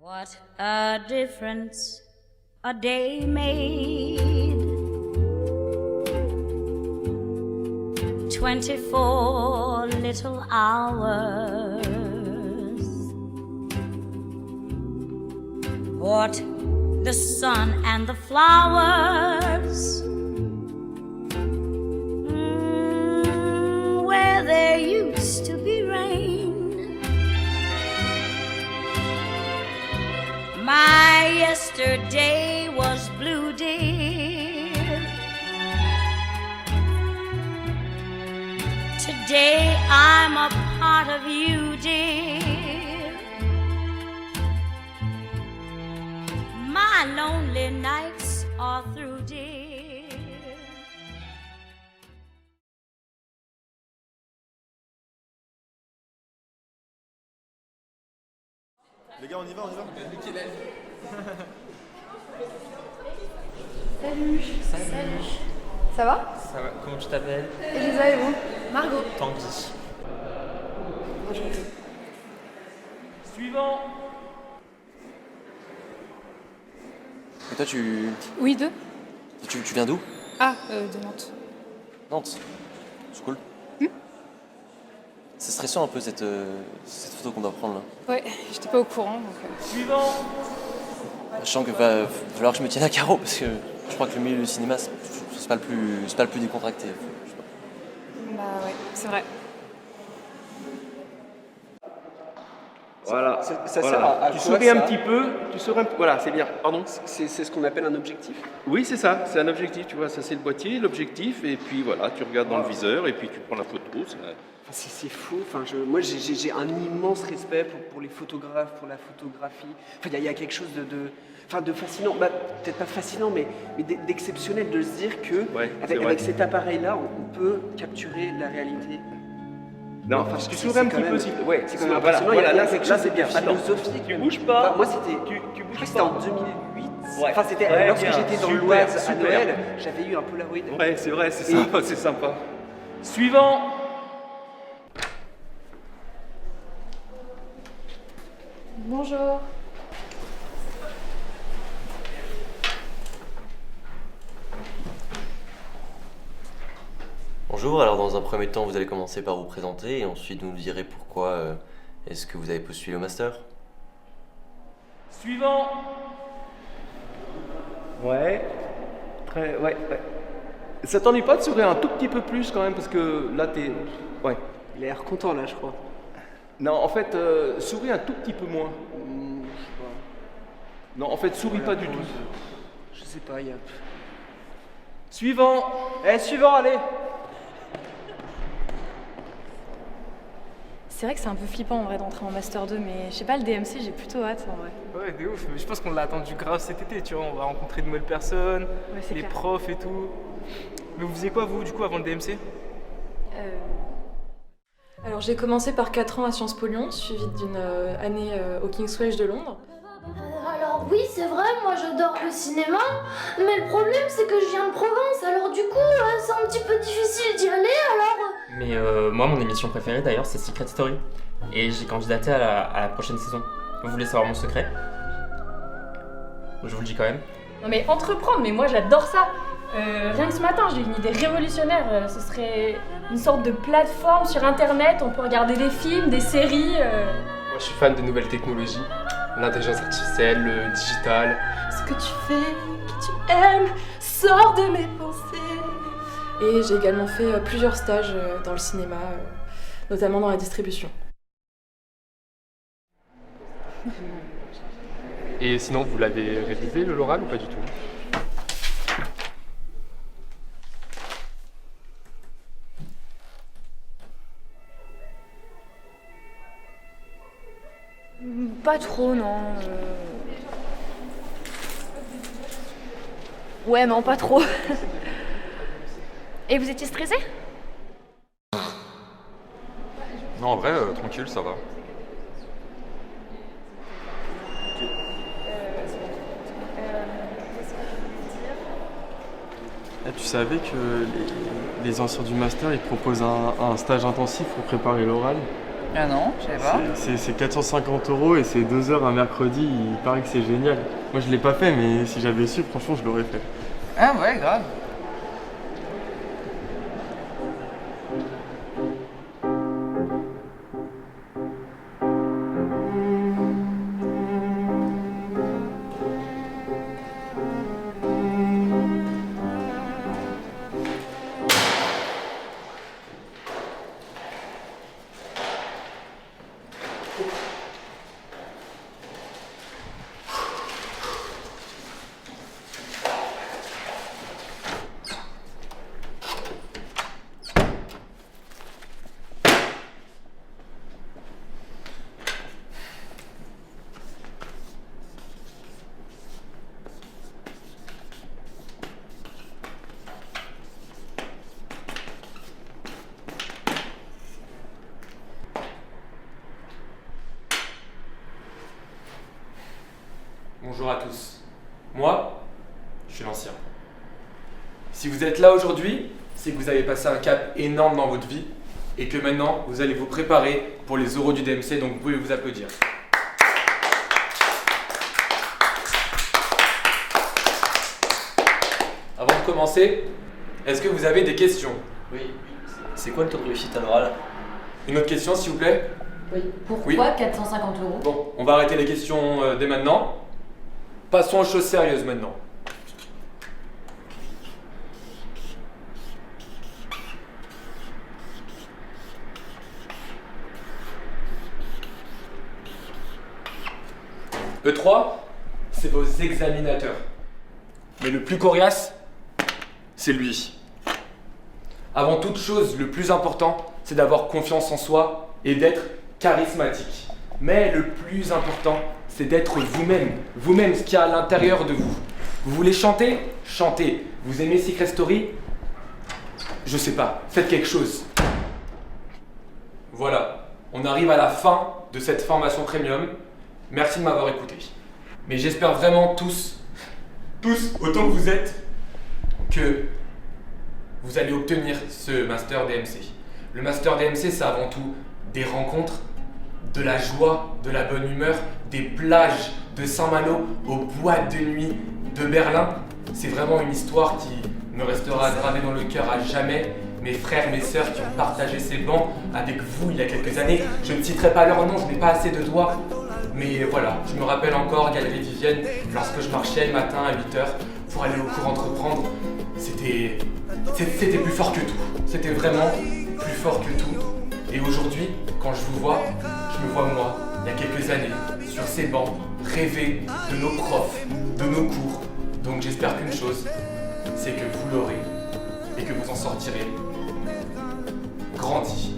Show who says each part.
Speaker 1: What a difference a day made. 24 little hours. What the sun and the flowers. Where there used to be rain. My yesterday was blue, dear. Today I'm a part of you, dear. My lonely nights are through, dear.
Speaker 2: Les gars, on y va.
Speaker 3: Salut. Ça va?
Speaker 4: Ça va, comment tu t'appelles?
Speaker 3: Elisa et vous? Margot.
Speaker 4: Tanguy.
Speaker 5: Suivant.
Speaker 6: Et toi,
Speaker 3: Oui, deux.
Speaker 6: tu viens d'où?
Speaker 3: De Nantes.
Speaker 6: Nantes. C'est cool. C'est stressant un peu cette photo qu'on doit prendre là.
Speaker 3: Ouais, j'étais pas au courant donc.
Speaker 5: Suivant.
Speaker 6: Je sens qu'il va falloir que je me tienne à carreau parce que je crois que le milieu du cinéma c'est pas le plus décontracté. Je sais pas.
Speaker 3: Bah ouais, c'est vrai.
Speaker 7: Voilà.
Speaker 5: Ça
Speaker 7: Voilà.
Speaker 5: sert à
Speaker 7: Tu
Speaker 5: quoi,
Speaker 7: souris un
Speaker 5: ça
Speaker 7: petit peu, voilà, c'est bien. Pardon.
Speaker 5: C'est ce qu'on appelle un objectif.
Speaker 7: Oui, c'est ça, c'est un objectif, tu vois, ça c'est le boîtier, l'objectif, et puis voilà, tu regardes dans le viseur, et puis tu prends la photo.
Speaker 5: C'est fou. Enfin, moi, j'ai un immense respect pour les photographes, pour la photographie. Enfin, il y a quelque chose de fascinant. Bah, peut-être pas fascinant, mais d'exceptionnel de se dire que
Speaker 7: Ouais, c'est vrai.
Speaker 5: avec cet appareil-là, on peut capturer la réalité.
Speaker 7: Non,
Speaker 5: Enfin,
Speaker 7: tu
Speaker 5: c'est
Speaker 7: souris un
Speaker 5: quand
Speaker 7: petit
Speaker 5: même-
Speaker 7: peu.
Speaker 5: ouais, c'est quand même
Speaker 7: Voilà,
Speaker 5: impressionnant.
Speaker 7: voilà,
Speaker 5: Il y a
Speaker 7: là,
Speaker 5: quelque
Speaker 7: là,
Speaker 5: chose
Speaker 7: c'est
Speaker 5: de
Speaker 7: bien. Attends,
Speaker 5: philosophique.
Speaker 7: tu bouges pas.
Speaker 5: Enfin, moi, c'était.
Speaker 7: Tu
Speaker 5: Je
Speaker 7: bouges
Speaker 5: crois que c'était
Speaker 7: pas.
Speaker 5: en 2008.
Speaker 7: Ouais,
Speaker 5: Enfin, c'était
Speaker 7: très
Speaker 5: lorsque
Speaker 7: bien.
Speaker 5: j'étais dans
Speaker 7: Super,
Speaker 5: l'Oise à
Speaker 7: super.
Speaker 5: Noël, j'avais eu un Polaroid.
Speaker 7: Ouais, c'est vrai, c'est
Speaker 5: Et-
Speaker 7: sympa, c'est sympa.
Speaker 5: Suivant.
Speaker 3: Bonjour.
Speaker 6: Bonjour, alors dans un premier temps vous allez commencer par vous présenter et ensuite vous nous direz pourquoi est-ce que vous avez postulé au master.
Speaker 5: Suivant.
Speaker 7: Ouais, ouais. Ça t'ennuie pas de sourire un tout petit peu plus quand même, parce que là t'es. Ouais.
Speaker 5: Il a l'air content là, je crois.
Speaker 7: Non, en fait, souris un tout petit peu moins.
Speaker 5: Je sais pas.
Speaker 7: Non, en fait, souris
Speaker 5: Voilà,
Speaker 7: pas du tout.
Speaker 5: Je sais pas, il y a.
Speaker 7: Suivant.
Speaker 5: Suivant, allez.
Speaker 3: C'est vrai que c'est un peu flippant en vrai d'entrer en Master 2, mais je sais pas, le DMC, j'ai plutôt hâte en vrai.
Speaker 4: Ouais, de ouf, mais je pense qu'on l'a attendu grave cet été, tu vois, on va rencontrer de nouvelles personnes,
Speaker 3: Ouais, c'est
Speaker 4: les
Speaker 3: clair.
Speaker 4: profs et tout. Mais vous faisiez quoi, vous, du coup, avant le DMC?
Speaker 3: Alors j'ai commencé par 4 ans à Sciences Po Lyon, suivi d'une année au King's College de Londres.
Speaker 8: Alors oui, c'est vrai, moi j'adore le cinéma, mais le problème c'est que je viens de Provence, alors du coup c'est un petit peu difficile d'y aller, alors...
Speaker 9: Mais moi, mon émission préférée d'ailleurs, c'est Secret Story. Et j'ai candidaté à la prochaine saison. Vous voulez savoir mon secret? Je vous le dis quand même.
Speaker 3: Non mais entreprendre, mais moi j'adore ça. Rien que ce matin, j'ai une idée révolutionnaire. Ce serait une sorte de plateforme sur internet, on peut regarder des films, des séries.
Speaker 10: Moi, je suis fan de nouvelles technologies, l'intelligence artificielle, le digital.
Speaker 3: Ce que tu fais, qui tu aimes, sort de mes pensées. Et j'ai également fait plusieurs stages dans le cinéma, notamment dans la distribution.
Speaker 10: Et sinon, vous l'avez réalisé, l'oral, ou pas du tout?
Speaker 8: Pas trop, non. Ouais, non, pas trop. Et vous étiez stressé?
Speaker 10: Non, en vrai, tranquille, ça va.
Speaker 11: Tu savais que les anciens du master ils proposent un stage intensif pour préparer l'oral? Ah non, je savais pas.
Speaker 12: C'est 450 € et c'est 2 heures un mercredi, il paraît que c'est génial. Moi je l'ai pas fait, mais si j'avais su, franchement je l'aurais fait.
Speaker 11: Ah ouais, grave.
Speaker 10: Bonjour à tous. Moi, je suis l'ancien. Si vous êtes là aujourd'hui, c'est que vous avez passé un cap énorme dans votre vie et que maintenant, vous allez vous préparer pour les euros du DMC, donc vous pouvez vous applaudir. Avant de commencer, est-ce que vous avez des questions?
Speaker 6: Oui. C'est quoi le taux de réussite à l'oral?
Speaker 10: Une autre question, s'il vous plaît?
Speaker 13: Oui. Pourquoi
Speaker 10: Oui.
Speaker 13: 450 €?
Speaker 10: Bon, on va arrêter les questions dès maintenant. Passons aux choses sérieuses maintenant. E3, c'est vos examinateurs. Mais le plus coriace, c'est lui. Avant toute chose, le plus important, c'est d'avoir confiance en soi et d'être charismatique. Mais le plus important, c'est d'être vous-même. Vous-même, ce qu'il y a à l'intérieur de vous. Vous voulez chanter? Chantez. Vous aimez Secret Story? Je sais pas, faites quelque chose. Voilà, on arrive à la fin de cette formation premium. Merci de m'avoir écouté. Mais j'espère vraiment tous autant que vous êtes, que vous allez obtenir ce Master DMC. Le Master DMC, c'est avant tout des rencontres, de la joie, de la bonne humeur, des plages de Saint-Malo aux boîtes de nuit de Berlin. C'est vraiment une histoire qui me restera gravée dans le cœur à jamais. Mes frères, mes sœurs qui ont partagé ces bancs avec vous il y a quelques années. Je ne citerai pas leur nom, je n'ai pas assez de doigts. Mais voilà, je me rappelle encore Galerie Vivienne, lorsque je marchais le matin à 8h pour aller au cours entreprendre. C'était plus fort que tout. C'était vraiment plus fort que tout. Et aujourd'hui, quand je vous vois, je me vois moi, il y a quelques années, sur ces bancs, rêver de nos profs, de nos cours. Donc j'espère qu'une chose, c'est que vous l'aurez et que vous en sortirez grandi.